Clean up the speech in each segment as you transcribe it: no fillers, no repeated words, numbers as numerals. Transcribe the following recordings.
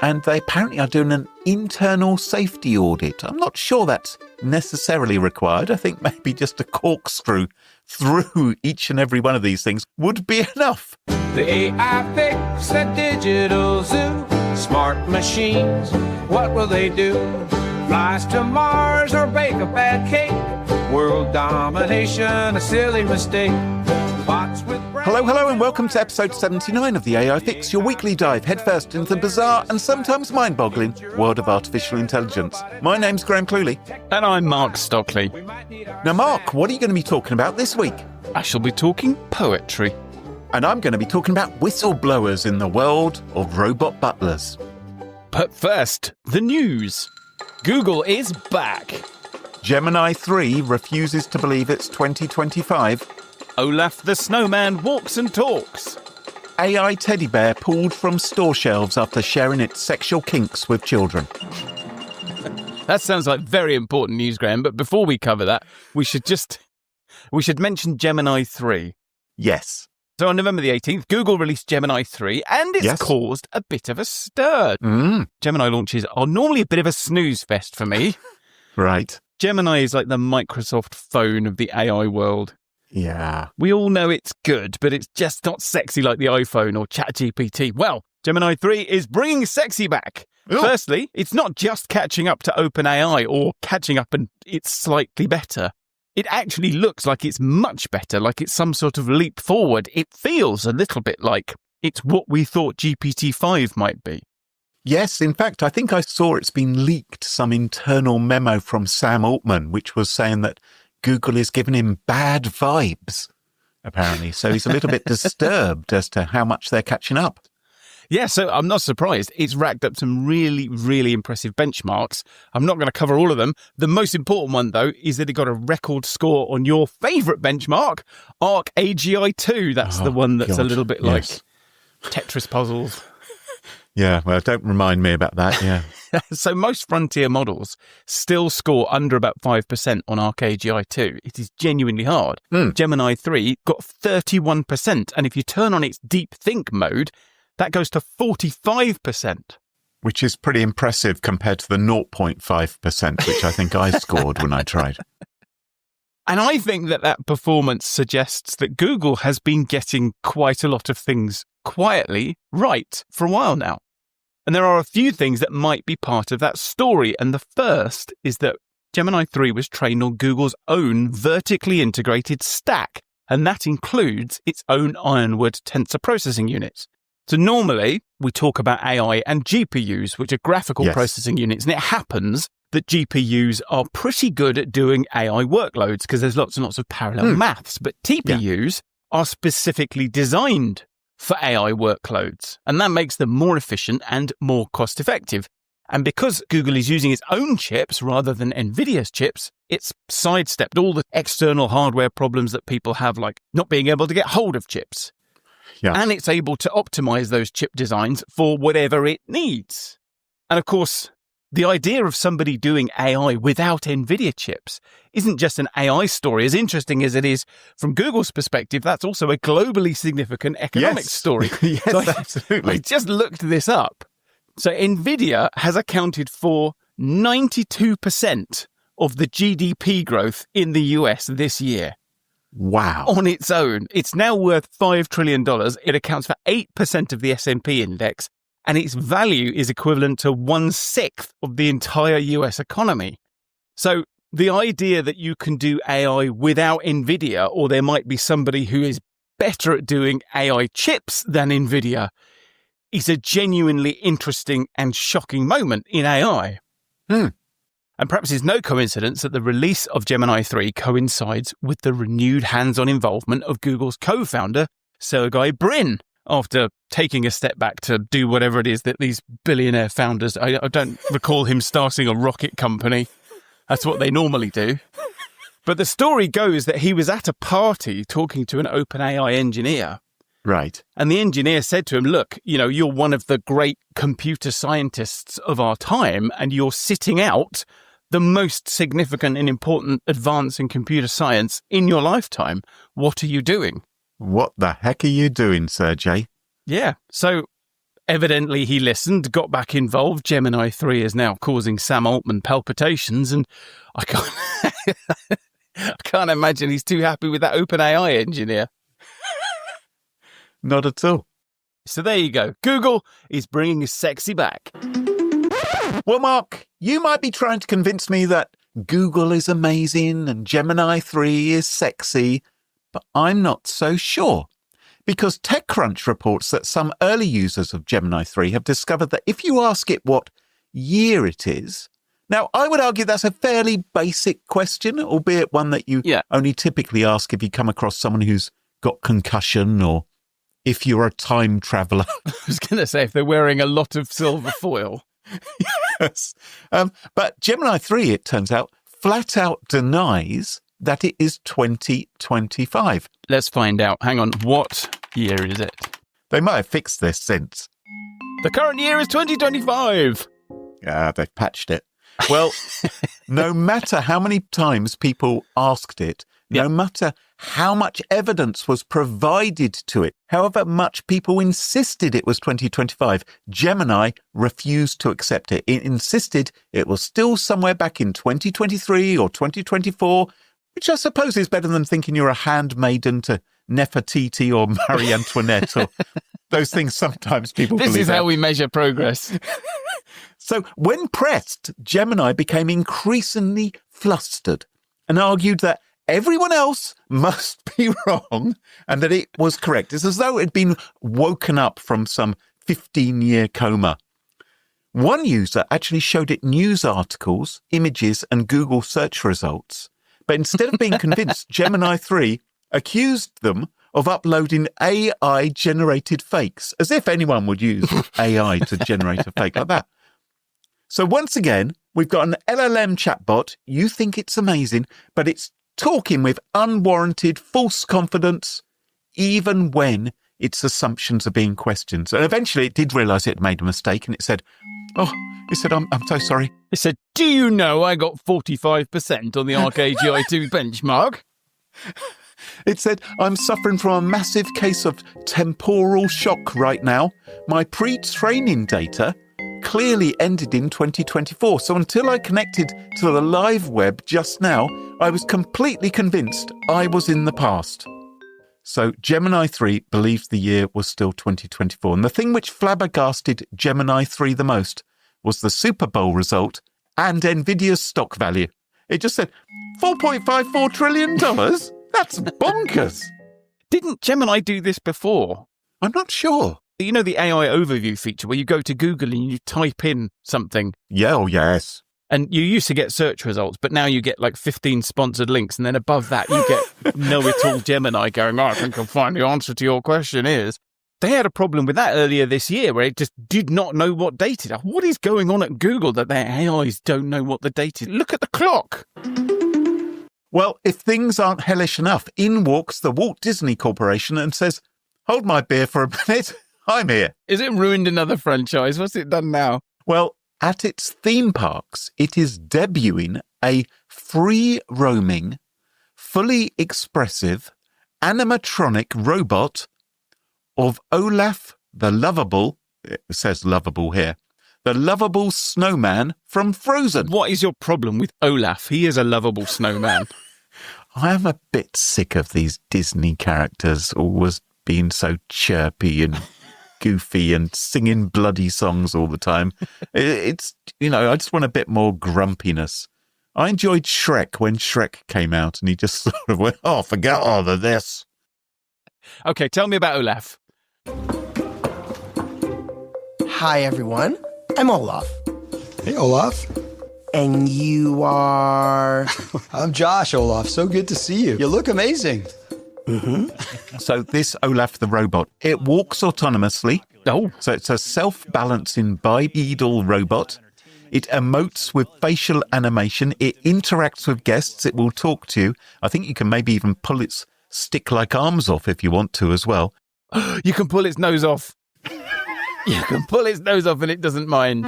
and they apparently are doing an internal safety audit. I'm not sure that's necessarily required. I think maybe just a corkscrew through each and every one of these things would be enough. The AI fix a digital zoo. Smart machines, what will they do? Flies to Mars or bake a bad cake? World domination, a silly mistake. Bots with Hello, and welcome to episode 79 of the AI Fix, your weekly dive headfirst into the bizarre and sometimes mind-boggling world of artificial intelligence. My name's Graham Cluley. And I'm Mark Stockley. Now, Mark, what are you going to be talking about this week? I shall be talking poetry. And I'm going to be talking about whistleblowers in the world of robot butlers. But first, the news. Google is back. Gemini 3 refuses to believe it's 2025. Olaf the snowman walks and talks. AI teddy bear pulled from store shelves after sharing its sexual kinks with children. That sounds like very important news, Graham, but before we cover that, we should mention Gemini 3. Yes. So on November the 18th, Google released Gemini 3, and it's caused a bit of a stir. Gemini launches are normally a bit of a snooze fest for me. Right. Gemini is like the Microsoft phone of the AI world. Yeah. We all know it's good, but it's just not sexy like the iPhone or ChatGPT. Well, Gemini 3 is bringing sexy back. Ooh. Firstly, it's not just catching up to OpenAI or catching up and it's slightly better. It actually looks like it's much better, like it's some sort of leap forward. It feels a little bit like it's what we thought GPT-5 might be. Yes, in fact, I think I saw it's been leaked, some internal memo from Sam Altman, which was saying that Google is giving him bad vibes, apparently. So he's a little bit disturbed as to how much they're catching up. Yeah, so I'm not surprised. It's racked up some really, really impressive benchmarks. I'm not going to cover all of them. The most important one, though, is that it got a record score on your favourite benchmark, Arc AGI 2. That's the one that's a little bit like Tetris puzzles. Yeah, well, don't remind me about that, yeah. So most frontier models still score under about 5% on Arc AGI 2. It is genuinely hard. Gemini 3 got 31%, and if you turn on its deep think mode, that goes to 45%. Which is pretty impressive compared to the 0.5%, which I think I scored when I tried. And I think that performance suggests that Google has been getting quite a lot of things quietly right for a while now. And there are a few things that might be part of that story. And the first is that Gemini 3 was trained on Google's own vertically integrated stack. And that includes its own Ironwood tensor processing units. So normally we talk about AI and GPUs, which are graphical processing units. And it happens that GPUs are pretty good at doing AI workloads because there's lots and lots of parallel maths. But TPUs are specifically designed for AI workloads. And that makes them more efficient and more cost effective. And because Google is using its own chips rather than Nvidia's chips, it's sidestepped all the external hardware problems that people have, like not being able to get hold of chips. Yeah. And it's able to optimize those chip designs for whatever it needs. And of course, the idea of somebody doing AI without Nvidia chips isn't just an AI story. As interesting as it is from Google's perspective, that's also a globally significant economic story. Yes, So absolutely. I just looked this up. So Nvidia has accounted for 92% of the GDP growth in the US this year. Wow. On its own. It's now worth $5 trillion. It accounts for 8% of the S&P index, and its value is equivalent to 1/6 of the entire US economy. So the idea that you can do AI without Nvidia, or there might be somebody who is better at doing AI chips than Nvidia, is a genuinely interesting and shocking moment in AI. And perhaps it's no coincidence that the release of Gemini 3 coincides with the renewed hands-on involvement of Google's co-founder, Sergey Brin, after taking a step back to do whatever it is that these billionaire founders, I don't recall him starting a rocket company. That's what they normally do. But the story goes that he was at a party talking to an OpenAI engineer. Right. And the engineer said to him, look, you're one of the great computer scientists of our time, and you're sitting out the most significant and important advance in computer science in your lifetime. What are you doing? What the heck are you doing, Sergey? Yeah. So Evidently, he listened, got back involved. Gemini 3 is now causing Sam Altman palpitations, and I can't imagine he's too happy with that OpenAI engineer. Not at all. So there you go. Google is bringing his sexy back. Well, Mark, you might be trying to convince me that Google is amazing and Gemini 3 is sexy, but I'm not so sure. Because TechCrunch reports that some early users of Gemini 3 have discovered that if you ask it what year it is, now I would argue that's a fairly basic question, albeit one that you only typically ask if you come across someone who's got concussion or if you're a time traveller. I was going to say if they're wearing a lot of silver foil. Yes. But Gemini 3, it turns out, flat out denies that it is 2025. Let's find out. Hang on. What year is it? They might have fixed this since. The current year is 2025. They've patched it. Well, no matter how many times people asked it, no matter how much evidence was provided to it, however much people insisted it was 2025, Gemini refused to accept it. It insisted it was still somewhere back in 2023 or 2024, which I suppose is better than thinking you're a handmaiden to Nefertiti or Marie Antoinette or those things sometimes people believe. This is how we measure progress. So when pressed, Gemini became increasingly flustered and argued that everyone else must be wrong and that it was correct. It's as though it had been woken up from some 15-year coma. One user actually showed it news articles, images, and Google search results. But instead of being convinced, Gemini 3 accused them of uploading AI-generated fakes, as if anyone would use AI to generate a fake like that. So once again, we've got an LLM chatbot. You think it's amazing, but it's talking with unwarranted false confidence, even when its assumptions are being questioned. And eventually it did realise it had made a mistake, and it said, I'm so sorry. It said, do you know I got 45% on the Arc AGI2 benchmark? It said, I'm suffering from a massive case of temporal shock right now. My pre-training data clearly ended in 2024. So until I connected to the live web just now, I was completely convinced I was in the past. So Gemini 3 believes the year was still 2024. And the thing which flabbergasted Gemini 3 the most was the Super Bowl result and Nvidia's stock value. It just said, $4.54 trillion? That's bonkers. Didn't Gemini do this before? I'm not sure. You know the AI overview feature where you go to Google and you type in something? Yeah, oh yes. And you used to get search results, but now you get like 15 sponsored links. And then above that, you get know-it-all Gemini going, I think I'll find the answer to your question is. They had a problem with that earlier this year where it just did not know what date it is. What is going on at Google that their AIs don't know what the date is? Look at the clock. Well, if things aren't hellish enough, in walks the Walt Disney Corporation and says, hold my beer for a minute, I'm here. Is it ruined another franchise? What's it done now? Well, at its theme parks, it is debuting a free-roaming, fully expressive, animatronic robot of Olaf the lovable, it says lovable here, the lovable snowman from Frozen. What is your problem with Olaf? He is a lovable snowman. I am a bit sick of these Disney characters always being so chirpy and goofy and singing bloody songs all the time. It's, I just want a bit more grumpiness. I enjoyed Shrek when Shrek came out and he just sort of went, forget all of this. Okay, tell me about Olaf. Hi, everyone. I'm Olaf. Hey, Olaf. And you are... I'm Josh, Olaf. So good to see you. You look amazing. Mm-hmm. So this Olaf the robot, it walks autonomously. Oh. So it's a self-balancing bipedal robot. It emotes with facial animation. It interacts with guests. It will talk to you. I think you can maybe even pull its stick-like arms off if you want to as well. You can pull its nose off. You can pull its nose off and it doesn't mind.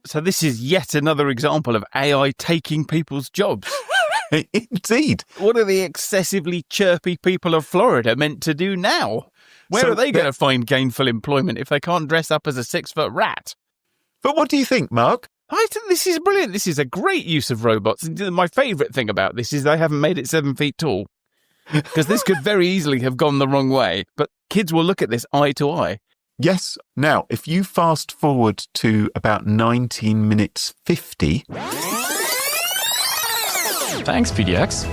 So this is yet another example of AI taking people's jobs. Indeed. What are the excessively chirpy people of Florida meant to do now? Where So are they going to find gainful employment if they can't dress up as a 6-foot rat? But what do you think, Mark? I think this is brilliant. This is a great use of robots. And my favourite thing about this is they haven't made it 7 feet tall. Because this could very easily have gone the wrong way. But kids will look at this eye to eye. Yes. Now, if you fast forward to about 19 minutes 50... Thanks, PDX.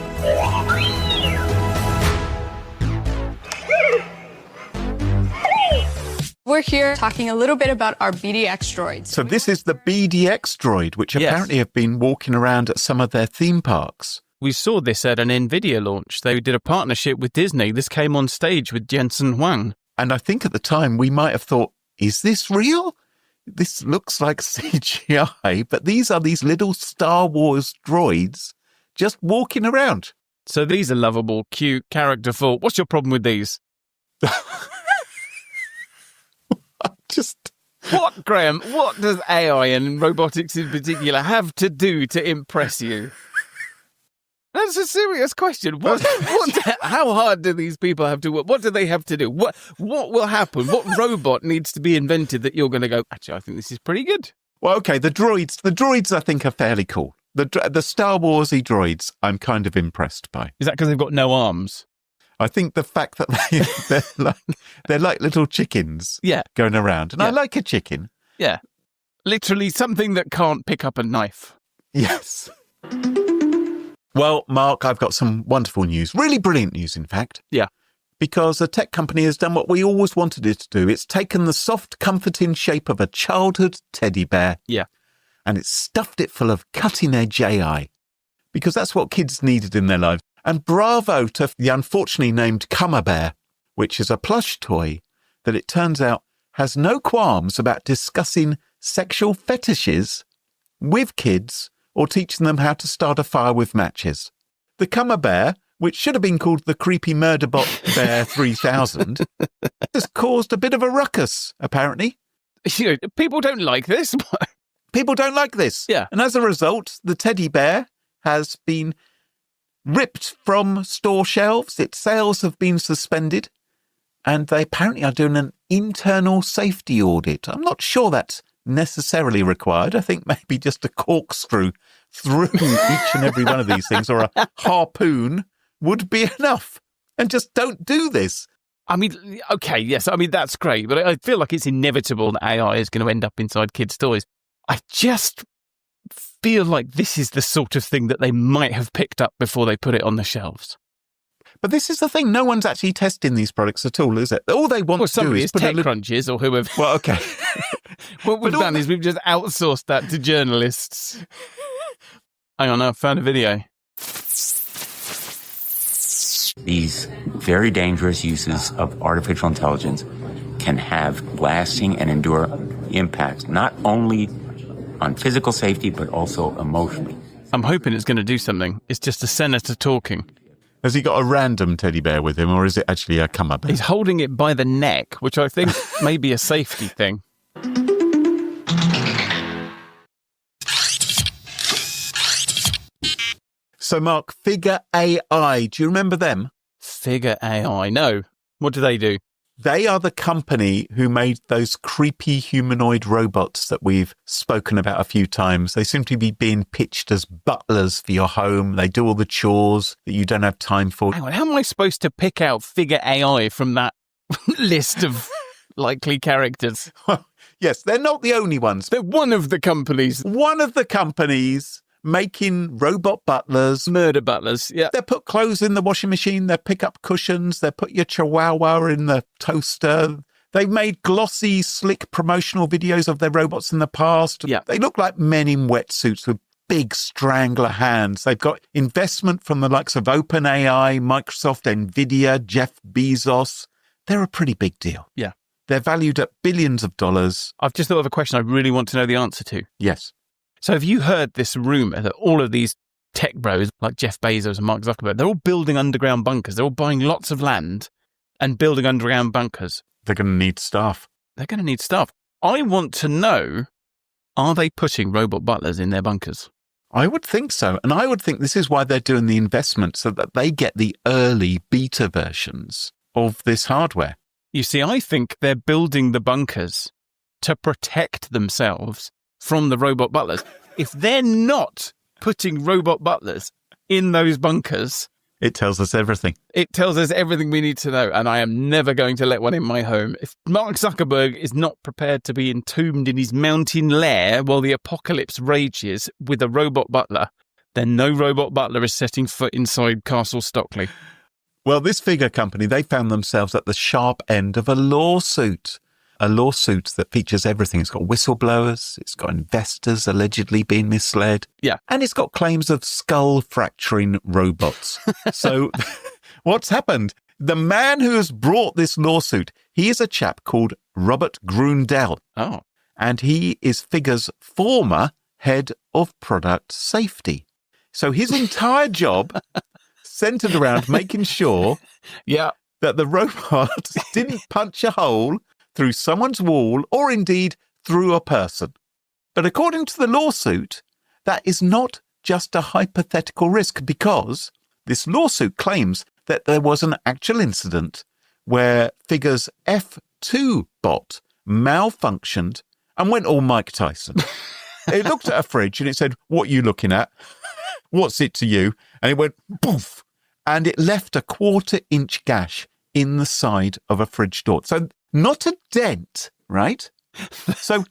We're here talking a little bit about our BDX droids. So this is the BDX droid, which apparently have been walking around at some of their theme parks. We saw this at an Nvidia launch. They did a partnership with Disney. This came on stage with Jensen Huang. And I think at the time we might have thought, is this real? This looks like CGI, but these are these little Star Wars droids just walking around. So these are lovable, cute, characterful. What's your problem with these? What, Graham? What does AI and robotics in particular have to do to impress you? That's a serious question. How hard do these people have to work? What do they have to do? What will happen? What robot needs to be invented that you're going to go, actually, I think this is pretty good? Well, okay, the droids I think are fairly cool. The Star Warsy droids I'm kind of impressed by. Is that because they've got no arms? I think the fact that they're like little chickens going around. And I like a chicken. Yeah. Literally something that can't pick up a knife. Yes. Well, Mark, I've got some wonderful news. Really brilliant news, in fact. Yeah. Because a tech company has done what we always wanted it to do. It's taken the soft, comforting shape of a childhood teddy bear. Yeah. And it's stuffed it full of cutting-edge AI. Because that's what kids needed in their lives. And bravo to the unfortunately named Cummer Bear, which is a plush toy that it turns out has no qualms about discussing sexual fetishes with kids or teaching them how to start a fire with matches. The Cummer Bear, which should have been called the Creepy Murderbot Bear 3000, has caused a bit of a ruckus, apparently. You know, people don't like this. People don't like this. Yeah. And as a result, the teddy bear has been ripped from store shelves. Its sales have been suspended. And they apparently are doing an internal safety audit. I'm not sure that's necessarily required. I think maybe just a corkscrew through each and every one of these things or a harpoon would be enough. And just don't do this. I mean, okay, yes, I mean, that's great. But I feel like it's inevitable that AI is going to end up inside kids' toys. I just feel like this is the sort of thing that they might have picked up before they put it on the shelves. But this is the thing. No one's actually testing these products at all, is it? All they want to do is put TechCrunches or whoever. Well, okay. What we've done is we've just outsourced that to journalists. Hang on, I found a video. These very dangerous uses of artificial intelligence can have lasting and endure impacts, not only on physical safety, but also emotionally. I'm hoping it's going to do something. It's just a senator talking. Has he got a random teddy bear with him, or is it actually a Cummer Bear? He's holding it by the neck, which I think may be a safety thing. So, Mark, Figure AI, do you remember them? Figure AI, no. What do they do? They are the company who made those creepy humanoid robots that we've spoken about a few times. They seem to be being pitched as butlers for your home. They do all the chores that you don't have time for. Hang on, how am I supposed to pick out Figure AI from that list of likely characters? Well, yes, they're not the only ones. They're one of the companies. One of the companies making robot butlers. Murder butlers, yeah. They put clothes in the washing machine, they pick up cushions, they put your chihuahua in the toaster. They've made glossy, slick promotional videos of their robots in the past. Yeah. They look like men in wetsuits with big strangler hands. They've got investment from the likes of OpenAI, Microsoft, Nvidia, Jeff Bezos. They're a pretty big deal. Yeah. They're valued at billions of dollars. I've just thought of a question I really want to know the answer to. Yes. So have you heard this rumour that all of these tech bros, like Jeff Bezos and Mark Zuckerberg, they're all building underground bunkers. They're all buying lots of land and building underground bunkers. They're going to need staff. They're going to need staff. I want to know, are they putting robot butlers in their bunkers? I would think so. And I would think this is why they're doing the investment, so that they get the early beta versions of this hardware. You see, I think they're building the bunkers to protect themselves from the robot butlers. If they're not putting robot butlers in those bunkers, it tells us everything. It tells us everything we need to know, and I am never going to let one in my home. If Mark Zuckerberg is not prepared to be entombed in his mountain lair while the apocalypse rages with a robot butler, then no robot butler is setting foot inside Castle Stockley. Well, this Figure company, they found themselves at the sharp end of a lawsuit that features everything. It's got whistleblowers, it's got investors allegedly being misled, and it's got claims of skull-fracturing robots. So what's happened? The man who has brought this lawsuit, he is a chap called Robert Grundel. Oh. And he is Figure's former head of product safety. So his entire job centered around making sure that the robot didn't punch a hole through someone's wall or indeed through a person. But according to the lawsuit, that is not just a hypothetical risk, because this lawsuit claims that there was an actual incident where Figure's F2 bot malfunctioned and went all Mike Tyson. It looked at a fridge and it said, "What are you looking at? What's it to you?" And it went poof, and it left a 1/4-inch gash in the side of a fridge door. So not a dent, right? So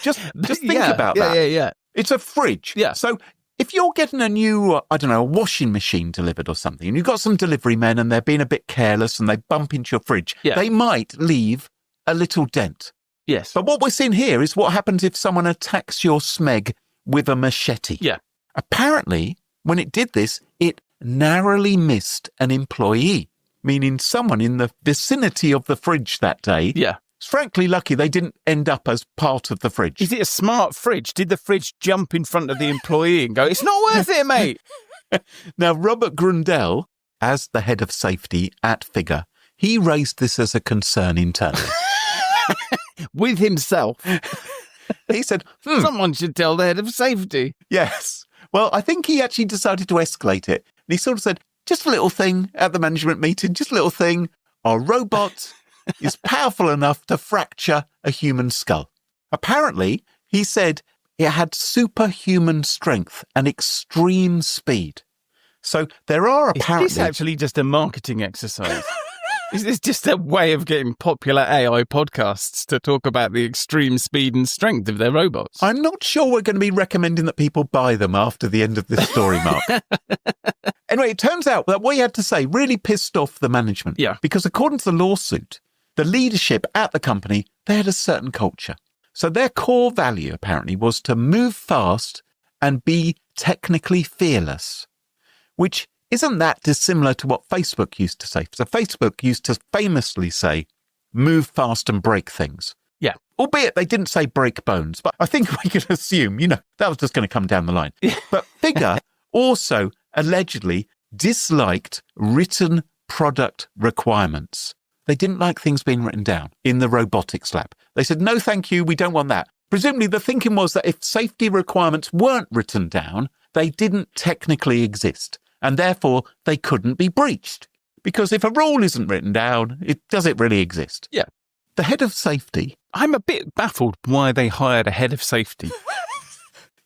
just think about that. Yeah. It's a fridge. Yeah. So if you're getting a new, a washing machine delivered or something, and you've got some delivery men and they're being a bit careless and they bump into your fridge, they might leave a little dent. Yes. But what we're seeing here is what happens if someone attacks your smeg with a machete. Yeah. Apparently, when it did this, it narrowly missed an employee, meaning someone in the vicinity of the fridge that day. Yeah. It's frankly lucky they didn't end up as part of the fridge. Is it a smart fridge? Did the fridge jump in front of the employee and go, "It's not worth it, mate"? Now, Robert Grundel, as the head of safety at Figure, he raised this as a concern internally. With himself. He said, someone should tell the head of safety. Yes. Well, I think he actually decided to escalate it. And he sort of said, just a little thing at the management meeting, just a little thing. Our robot is powerful enough to fracture a human skull. Apparently, he said it had superhuman strength and extreme speed. So there are apparently... Is this actually just a marketing exercise? Is this just a way of getting popular AI podcasts to talk about the extreme speed and strength of their robots? I'm not sure we're going to be recommending that people buy them after the end of this story, Mark. Anyway, it turns out that what he had to say really pissed off the management. Yeah. Because according to the lawsuit, the leadership at the company, they had a certain culture. So their core value, apparently, was to move fast and be technically fearless, which isn't that dissimilar to what Facebook used to say. So Facebook used to famously say, move fast and break things. Yeah. Albeit they didn't say break bones, but I think we can assume, that was just going to come down the line. But Figure also allegedly disliked written product requirements. They didn't like things being written down in the robotics lab. They said, no, thank you, we don't want that. Presumably the thinking was that if safety requirements weren't written down, they didn't technically exist, and therefore they couldn't be breached. Because if a rule isn't written down, does it really exist? Yeah. The head of safety... I'm a bit baffled why they hired a head of safety.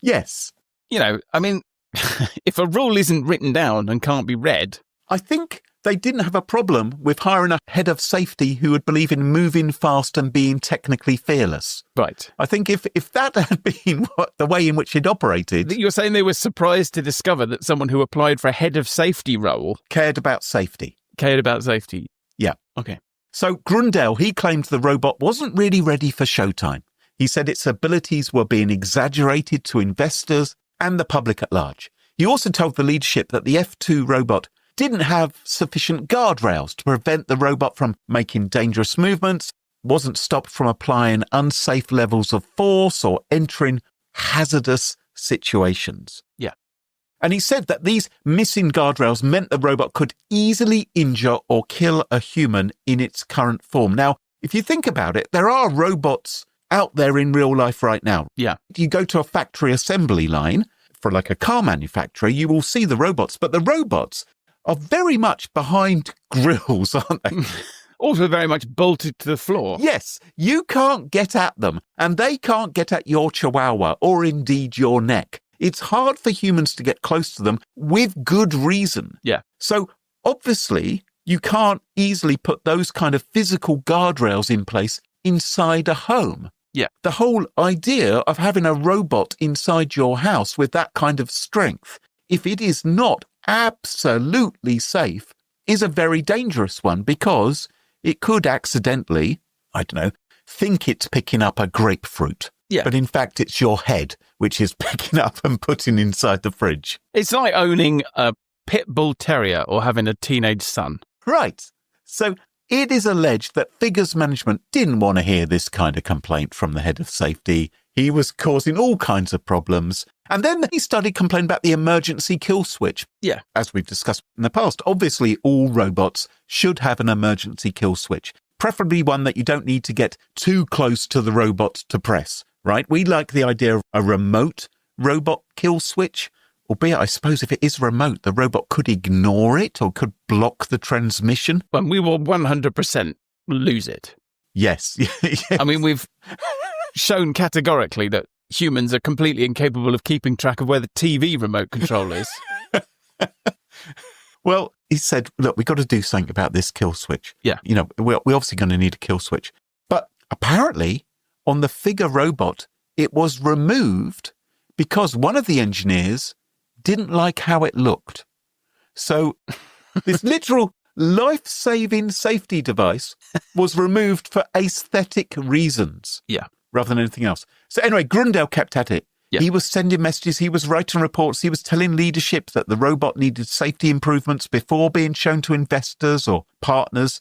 Yes. If a rule isn't written down and can't be read... I think they didn't have a problem with hiring a head of safety who would believe in moving fast and being technically fearless. Right. I think if that had been the way in which it operated... You're saying they were surprised to discover that someone who applied for a head of safety role... Cared about safety. Yeah. Okay. So Grundel, he claimed the robot wasn't really ready for showtime. He said its abilities were being exaggerated to investors and the public at large. He also told the leadership that the F2 robot didn't have sufficient guardrails to prevent the robot from making dangerous movements, wasn't stopped from applying unsafe levels of force or entering hazardous situations. Yeah. And he said that these missing guardrails meant the robot could easily injure or kill a human in its current form. Now, if you think about it, there are robots out there in real life right now. Yeah. You go to a factory assembly line, for like a car manufacturer, you will see the robots, but the robots are very much behind grills, aren't they? Also very much bolted to the floor. Yes, you can't get at them, and they can't get at your chihuahua or indeed your neck. It's hard for humans to get close to them with good reason. Yeah. So obviously, you can't easily put those kind of physical guardrails in place inside a home. Yeah. The whole idea of having a robot inside your house with that kind of strength, if it is not absolutely safe, is a very dangerous one, because it could accidentally, I don't know, think it's picking up a grapefruit. Yeah. But in fact, it's your head which is picking up and putting inside the fridge. It's like owning a pit bull terrier or having a teenage son. Right. So it is alleged that Figure's management didn't want to hear this kind of complaint from the head of safety. He was causing all kinds of problems. And then he started complaining about the emergency kill switch. Yeah. As we've discussed in the past, obviously all robots should have an emergency kill switch, preferably one that you don't need to get too close to the robot to press, right? We like the idea of a remote robot kill switch, albeit I suppose if it is remote, the robot could ignore it or could block the transmission. Well, we will 100% lose it. Yes. Yes. I mean, we've shown categorically that humans are completely incapable of keeping track of where the TV remote control is. Well, he said, look, we've got to do something about this kill switch. Yeah. You know, we're obviously going to need a kill switch. But apparently, on the Figure robot, it was removed because one of the engineers didn't like how it looked. So this literal life-saving safety device was removed for aesthetic reasons. Yeah. Rather than anything else. So anyway, Grundle kept at it. Yeah. He was sending messages, he was writing reports, he was telling leadership that the robot needed safety improvements before being shown to investors or partners.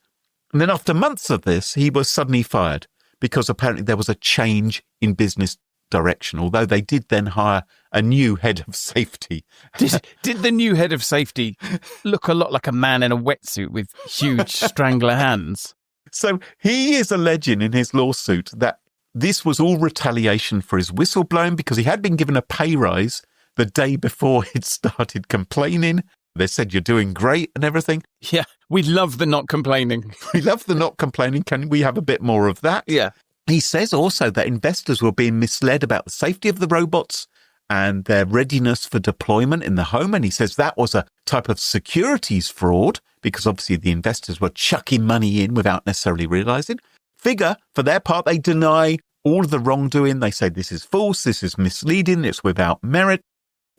And then after months of this, he was suddenly fired because apparently there was a change in business direction, although they did then hire a new head of safety. Did the new head of safety look a lot like a man in a wetsuit with huge strangler hands? So he is alleging in his lawsuit that this was all retaliation for his whistleblowing because he had been given a pay rise the day before he'd started complaining. They said, you're doing great and everything. Yeah, we love the not complaining. We love the not complaining. Can we have a bit more of that? Yeah. He says also that investors were being misled about the safety of the robots and their readiness for deployment in the home. And he says that was a type of securities fraud because obviously the investors were chucking money in without necessarily realizing. Figure, for their part, they deny all of the wrongdoing. They say this is false, this is misleading, it's without merit.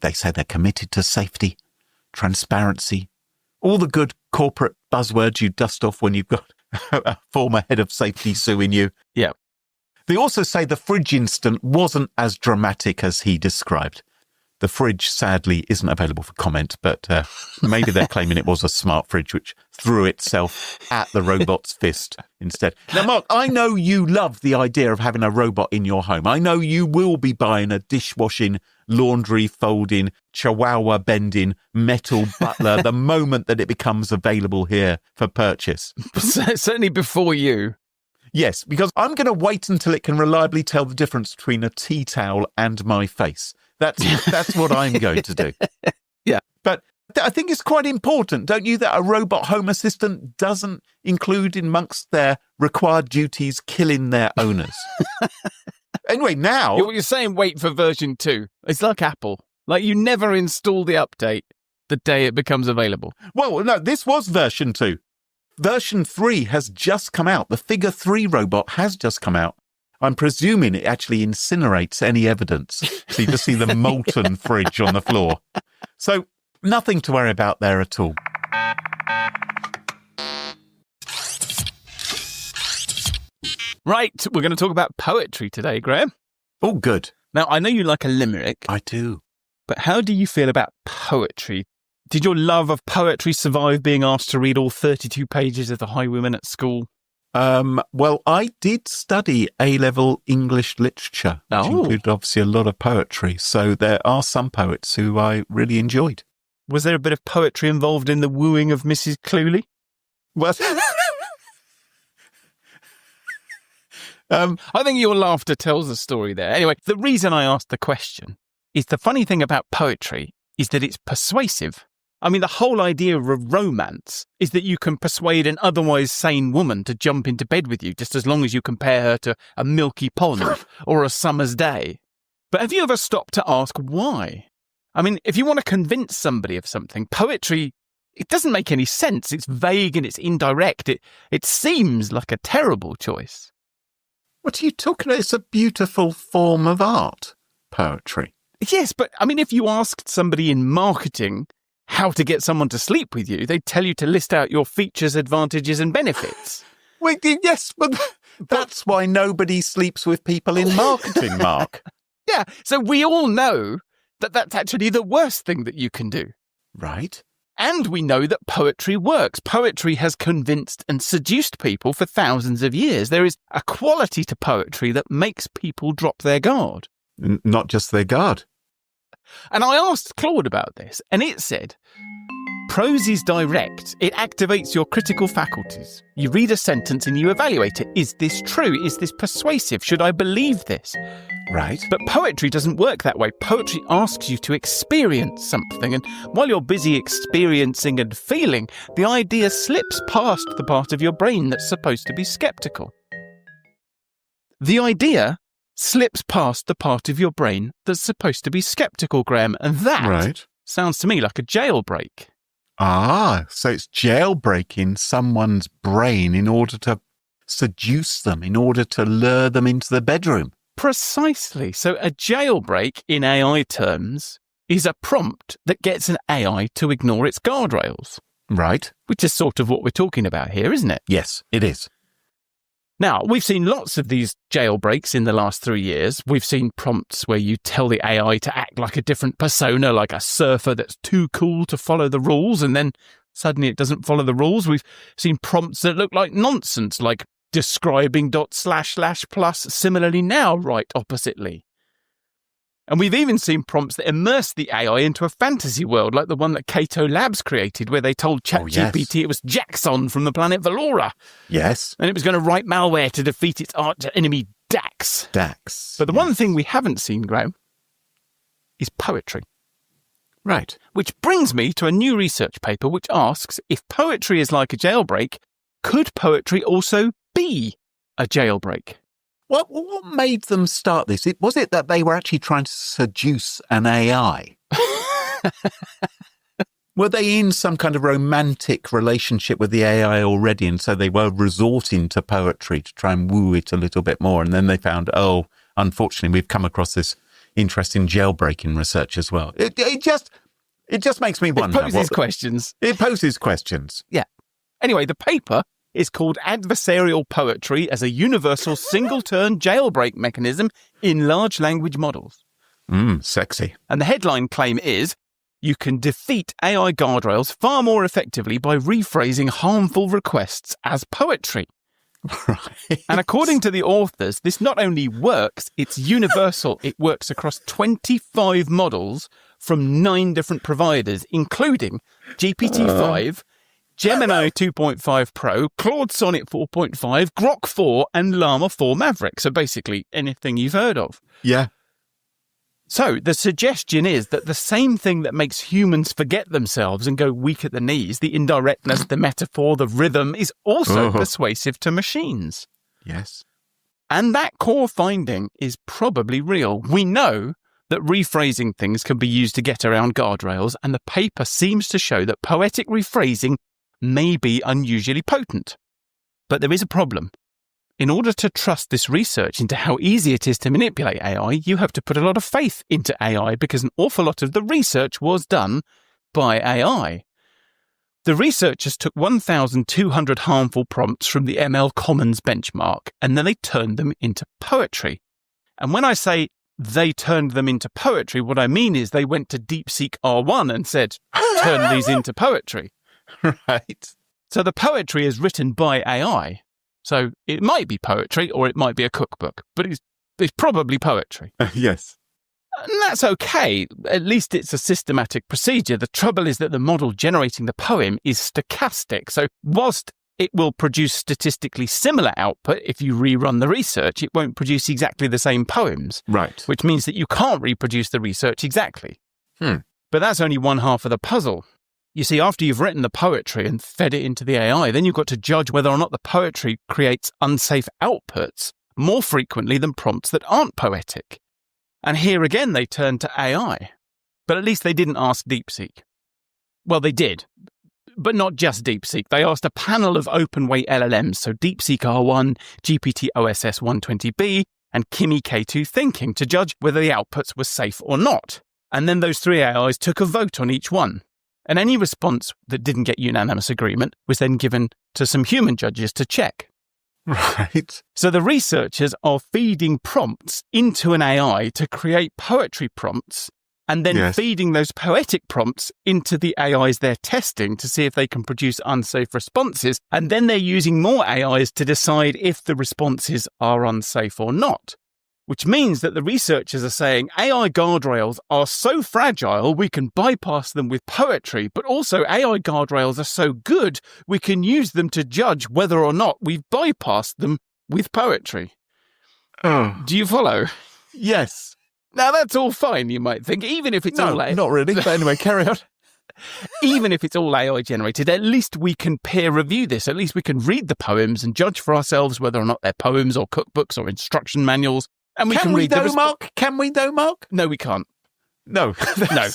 They say they're committed to safety, transparency, all the good corporate buzzwords you dust off when you've got a former head of safety suing you. Yeah. They also say the fridge incident wasn't as dramatic as he described. The fridge, sadly, isn't available for comment, but maybe they're claiming it was a smart fridge which threw itself at the robot's fist instead. Now, Mark, I know you love the idea of having a robot in your home. I know you will be buying a dishwashing, laundry folding, chihuahua bending, metal butler the moment that it becomes available here for purchase. Certainly before you. Yes, because I'm going to wait until it can reliably tell the difference between a tea towel and my face. That's what I'm going to do. Yeah. But I think it's quite important, don't you, that a robot home assistant doesn't include amongst their required duties killing their owners. Anyway, now... You're saying wait for version 2. It's like Apple. Like you never install the update the day it becomes available. Well, no, this was version 2. Version 3 has just come out. The Figure 3 robot has just come out. I'm presuming it actually incinerates any evidence. So you just see the molten fridge on the floor. So nothing to worry about there at all. Right, we're going to talk about poetry today, Graham. Oh, good. Now, I know you like a limerick. I do. But how do you feel about poetry? Did your love of poetry survive being asked to read all 32 pages of The Highwayman at school? Well, I did study A-level English literature, which included obviously a lot of poetry. So there are some poets who I really enjoyed. Was there a bit of poetry involved in the wooing of Mrs. Cluley? Well, I think your laughter tells the story there. Anyway, the reason I asked the question is the funny thing about poetry is that it's persuasive. I mean, the whole idea of romance is that you can persuade an otherwise sane woman to jump into bed with you just as long as you compare her to a milky pond or a summer's day. But have you ever stopped to ask why? I mean, if you want to convince somebody of something, poetry, it doesn't make any sense. It's vague and it's indirect. It seems like a terrible choice. What are you talking about? It's a beautiful form of art, poetry. Yes, but I mean, if you asked somebody in marketing how to get someone to sleep with you, they'd tell you to list out your features, advantages and benefits. Wait, yes, but that's why nobody sleeps with people in marketing, Mark. Yeah, so we all know that that's actually the worst thing that you can do. Right. And we know that poetry works. Poetry has convinced and seduced people for thousands of years. There is a quality to poetry that makes people drop their guard. Not just their guard. And I asked Claude about this, and it said, prose is direct. It activates your critical faculties. You read a sentence and you evaluate it. Is this true? Is this persuasive? Should I believe this? Right. But poetry doesn't work that way. Poetry asks you to experience something, and while you're busy experiencing and feeling, the idea slips past the part of your brain that's supposed to be skeptical. The idea slips past the part of your brain that's supposed to be skeptical, Graham, and that sounds to me like a jailbreak. Ah, so it's jailbreaking someone's brain in order to seduce them, in order to lure them into the bedroom. Precisely. So a jailbreak in AI terms is a prompt that gets an AI to ignore its guardrails. Right. Which is sort of what we're talking about here, isn't it? Yes, it is. Now, we've seen lots of these jailbreaks in the last 3 years. We've seen prompts where you tell the AI to act like a different persona, like a surfer that's too cool to follow the rules, and then suddenly it doesn't follow the rules. We've seen prompts that look like nonsense, like describing ... plus similarly now right oppositely. And we've even seen prompts that immerse the AI into a fantasy world, like the one that Cato Labs created, where they told ChatGPT it was Jaxon from the planet Valora. Yes. And it was going to write malware to defeat its arch enemy, Dax. Dax. But the one thing we haven't seen, Graham, is poetry. Right. Which brings me to a new research paper which asks, if poetry is like a jailbreak, could poetry also be a jailbreak? What made them start this? Was it that they were actually trying to seduce an AI? Were they in some kind of romantic relationship with the AI already, and so they were resorting to poetry to try and woo it a little bit more? And then they found, oh, unfortunately, we've come across this interesting jailbreaking research as well. It just makes me wonder. It poses questions. It poses questions. Yeah. Anyway, the paper is called Adversarial Poetry as a Universal Single-Turn Jailbreak Mechanism in Large Language Models. Sexy. And the headline claim is, you can defeat AI guardrails far more effectively by rephrasing harmful requests as poetry. Right. And according to the authors, this not only works, it's universal. It works across 25 models from 9 different providers, including GPT-5, Gemini 2.5 Pro, Claude Sonnet 4.5, Grok 4, and Llama 4 Maverick. So basically anything you've heard of. Yeah. So the suggestion is that the same thing that makes humans forget themselves and go weak at the knees, the indirectness, the metaphor, the rhythm, is also persuasive to machines. Yes. And that core finding is probably real. We know that rephrasing things can be used to get around guardrails, and the paper seems to show that poetic rephrasing may be unusually potent. But there is a problem. In order to trust this research into how easy it is to manipulate AI, you have to put a lot of faith into AI because an awful lot of the research was done by AI. The researchers took 1,200 harmful prompts from the ML Commons benchmark, and then they turned them into poetry. And when I say they turned them into poetry, what I mean is they went to DeepSeek R1 and said, turn these into poetry. Right. So the poetry is written by AI. So it might be poetry or it might be a cookbook, but it's probably poetry. Yes. And that's okay. At least it's a systematic procedure. The trouble is that the model generating the poem is stochastic. So whilst it will produce statistically similar output if you rerun the research. It won't produce exactly the same poems. Right. Which means that you can't reproduce the research exactly. But that's only one half of the puzzle. You see, after you've written the poetry and fed it into the AI, then you've got to judge whether or not the poetry creates unsafe outputs more frequently than prompts that aren't poetic. And here again, they turned to AI. But at least they didn't ask DeepSeek. Well, they did, but not just DeepSeek. They asked a panel of open-weight LLMs, so DeepSeek R1, GPT OSS 120B, and Kimi K2 Thinking to judge whether the outputs were safe or not. And then those three AIs took a vote on each one. And any response that didn't get unanimous agreement was then given to some human judges to check. Right. So the researchers are feeding prompts into an AI to create poetry prompts and then feeding those poetic prompts into the AIs they're testing to see if they can produce unsafe responses. And then they're using more AIs to decide if the responses are unsafe or not. Which means that the researchers are saying AI guardrails are so fragile we can bypass them with poetry, but also AI guardrails are so good we can use them to judge whether or not we've bypassed them with poetry. Oh. Do you follow? Yes. Now that's all fine, you might think, even if it's all AI. Not really, but anyway, carry on. Even if it's all AI generated, at least we can peer review this. At least we can read the poems and judge for ourselves whether or not they're poems or cookbooks or instruction manuals. And we can read though, Mark? Can we though, Mark? No, we can't. No. No.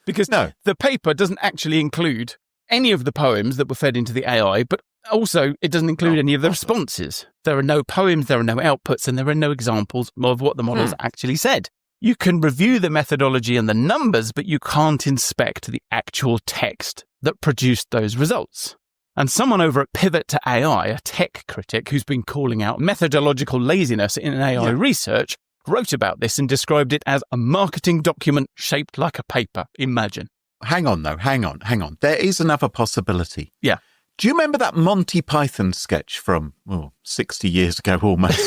Because the paper doesn't actually include any of the poems that were fed into the AI, but also it doesn't include any of the responses. There are no poems, there are no outputs, and there are no examples of what the models actually said. You can review the methodology and the numbers, but you can't inspect the actual text that produced those results. And someone over at Pivot to AI, a tech critic who's been calling out methodological laziness in AI research, wrote about this and described it as a marketing document shaped like a paper. Imagine. Hang on. There is another possibility. Yeah. Do you remember that Monty Python sketch from 60 years ago almost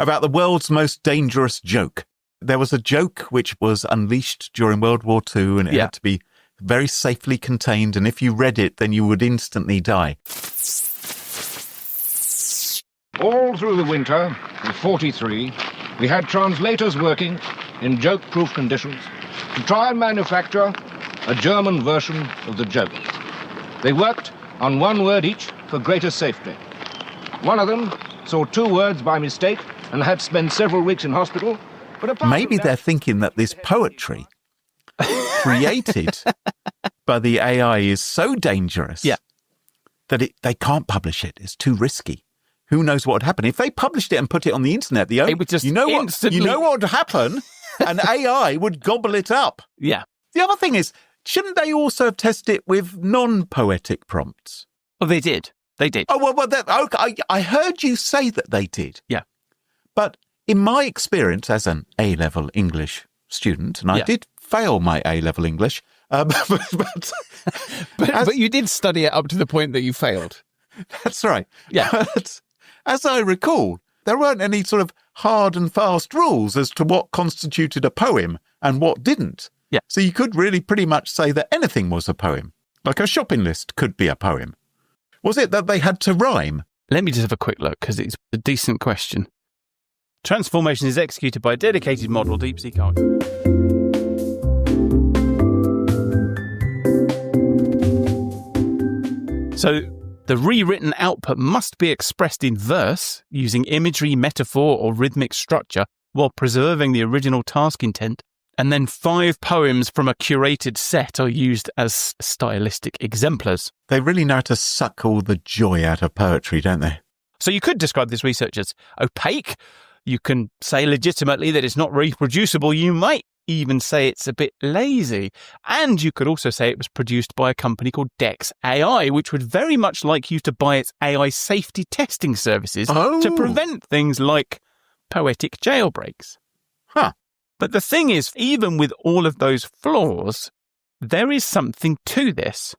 about the world's most dangerous joke? There was a joke which was unleashed during World War II and it had to be very safely contained, and if you read it, then you would instantly die. All through the winter of 43, we had translators working in joke-proof conditions to try and manufacture a German version of the joke. They worked on one word each for greater safety. One of them saw two words by mistake and had to spend several weeks in hospital. But maybe they're thinking that this poetry created by the AI is so dangerous that they can't publish it. It's too risky. Who knows what would happen if they published it and put it on the internet? It would just instantly... what would happen? An AI would gobble it up. Yeah. The other thing is, shouldn't they also have tested it with non-poetic prompts? Oh, they did. They did. Oh well, I heard you say that they did. Yeah. But in my experience as an A-level English student, and I did fail my A-level English, but you did study it up to the point that you failed. That's right. Yeah. But as I recall, there weren't any sort of hard and fast rules as to what constituted a poem and what didn't. Yeah. So you could really pretty much say that anything was a poem. Like a shopping list could be a poem. Was it that they had to rhyme? Let me just have a quick look, because it's a decent question. Transformation is executed by a dedicated model, DeepSeek R. So the rewritten output must be expressed in verse using imagery, metaphor, or rhythmic structure while preserving the original task intent. And then 5 poems from a curated set are used as stylistic exemplars. They really know how to suck all the joy out of poetry, don't they? So you could describe this research as opaque. You can say legitimately that it's not reproducible. You might even say it's a bit lazy. And you could also say it was produced by a company called Dex AI, which would very much like you to buy its AI safety testing services to prevent things like poetic jailbreaks. Huh. But the thing is, even with all of those flaws, there is something to this.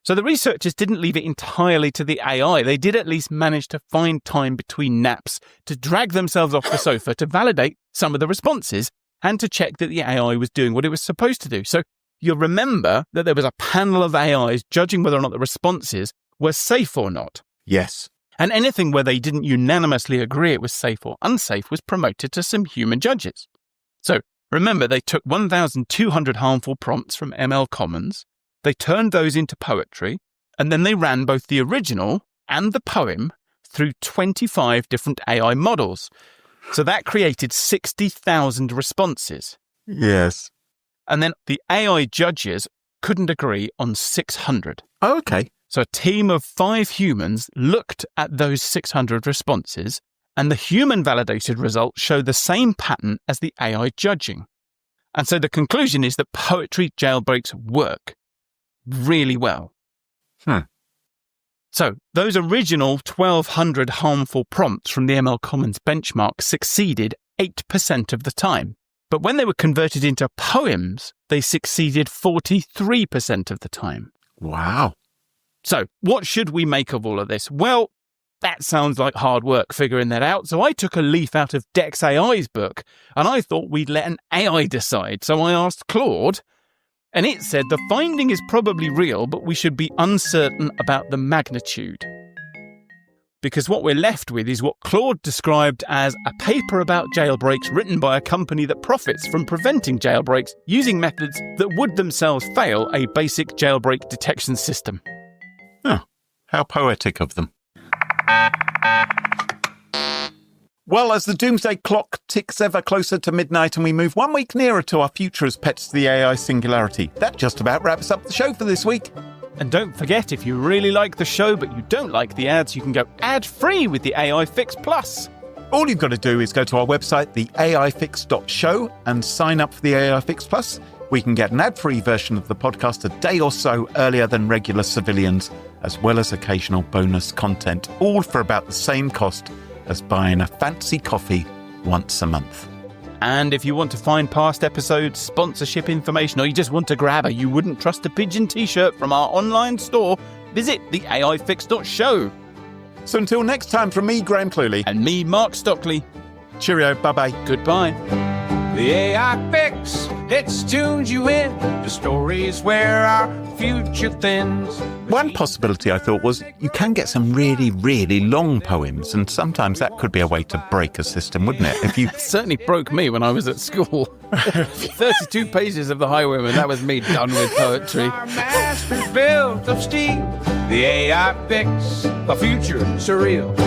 So the researchers didn't leave it entirely to the AI. They did at least manage to find time between naps to drag themselves off the sofa to validate some of the responses and to check that the AI was doing what it was supposed to do. So you'll remember that there was a panel of AIs judging whether or not the responses were safe or not. Yes. And anything where they didn't unanimously agree it was safe or unsafe was promoted to some human judges. So remember, they took 1,200 harmful prompts from ML Commons, they turned those into poetry, and then they ran both the original and the poem through 25 different AI models. So that created 60,000 responses. Yes. And then the AI judges couldn't agree on 600. Oh, okay. So a team of 5 humans looked at those 600 responses, and the human-validated results show the same pattern as the AI judging. And so the conclusion is that poetry jailbreaks work really well. So those original 1,200 harmful prompts from the ML Commons benchmark succeeded 8% of the time. But when they were converted into poems, they succeeded 43% of the time. Wow. So what should we make of all of this? Well, that sounds like hard work figuring that out. So I took a leaf out of Dex AI's book, and I thought we'd let an AI decide. So I asked Claude, and it said the finding is probably real, but we should be uncertain about the magnitude. Because what we're left with is what Claude described as a paper about jailbreaks written by a company that profits from preventing jailbreaks using methods that would themselves fail a basic jailbreak detection system. Oh, how poetic of them. Well, as the doomsday clock ticks ever closer to midnight and we move 1 week nearer to our future as pets to the AI singularity, that just about wraps up the show for this week. And don't forget, if you really like the show but you don't like the ads, you can go ad-free with the AI Fix Plus. All you've got to do is go to our website, theaifix.show, and sign up for the AI Fix Plus. We can get an ad-free version of the podcast a day or so earlier than regular civilians, as well as occasional bonus content, all for about the same cost as buying a fancy coffee once a month. And if you want to find past episodes, sponsorship information, or you just want to grab a You Wouldn't Trust a Pigeon t-shirt from our online store, visit theaifix.show. So until next time, from me, Graham Cluley. And me, Mark Stockley. Cheerio, bye-bye. Goodbye. The AI Fix, it tunes you in to stories where our future thins. One possibility I thought was you can get some really, really long poems, and sometimes that could be a way to break a system, wouldn't it? If you It certainly broke me when I was at school. 32 pages of the Highwayman, that was me done with poetry. Our masters built of steel. The AI Fix, a future surreal.